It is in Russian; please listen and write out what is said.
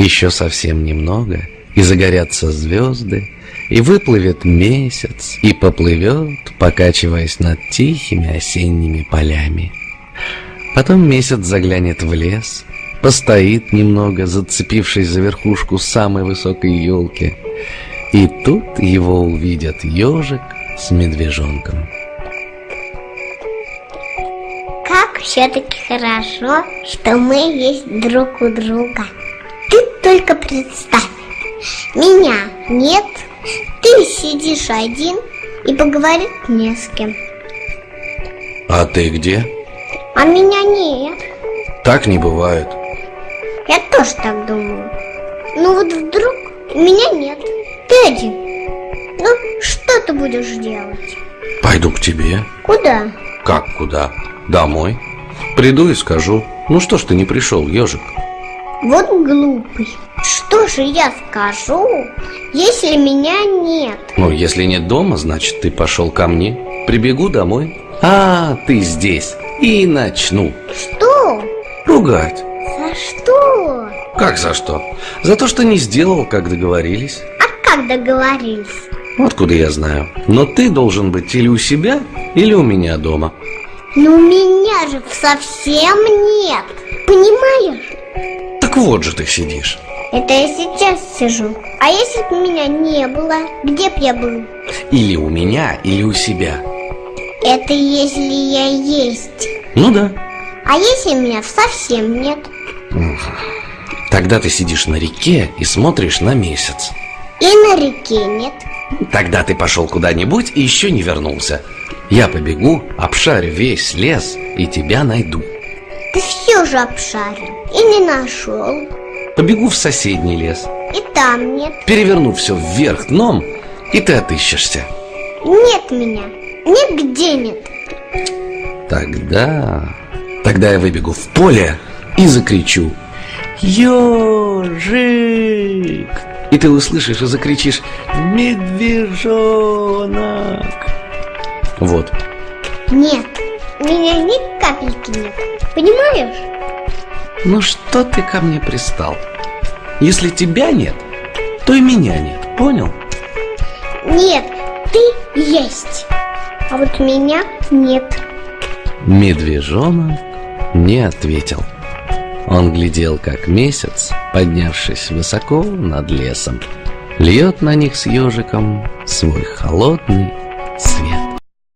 Еще совсем немного, и загорятся звезды, и выплывет месяц, и поплывет, покачиваясь над тихими осенними полями. Потом месяц заглянет в лес, постоит немного, зацепившись за верхушку самой высокой елки, и тут его увидят ежик с медвежонком. Как все-таки хорошо, что мы есть друг у друга. Ты только представь, меня нет, ты сидишь один и поговорить не с кем. А ты где? А меня нет. Так не бывает. Я тоже так думаю. Ну вот вдруг меня нет, ты один. Ну, что ты будешь делать? Пойду к тебе. Куда? Как куда? Домой. Приду и скажу. Ну что ж ты не пришел, ежик? Вот глупый. Что же я скажу, если меня нет? Ну, если нет дома, значит, ты пошел ко мне. Прибегу домой. А, ты здесь. И начну. Что? Ругать. За что? Как за что? За то, что не сделал, как договорились. А как договорились? Откуда я знаю? Но ты должен быть или у себя, или у меня дома. Но меня же совсем нет. Понимаешь? Так вот же ты сидишь. Это я сейчас сижу. А если бы меня не было, где б я был? Или у меня, или у себя. Это если я есть. Ну да. А если меня совсем нет? Тогда ты сидишь на реке и смотришь на месяц. И на реке нет. Тогда ты пошел куда-нибудь и еще не вернулся. Я побегу, обшарю весь лес и тебя найду. Ты все же обшарил и не нашел. Побегу в соседний лес. И там нет. Переверну все вверх дном, и ты отыщешься. Нет меня. Нигде нет. Тогда я выбегу в поле и закричу: «Ежик!» И ты услышишь и закричишь: «Медвежонок!» Вот. Нет, меня ни капельки нет. Понимаешь? Ну что ты ко мне пристал? Если тебя нет, то и меня нет. Понял? Нет, ты есть. А вот меня нет. Медвежонок не ответил. Он глядел, как месяц, поднявшись высоко над лесом, льет на них с ежиком свой холодный свет.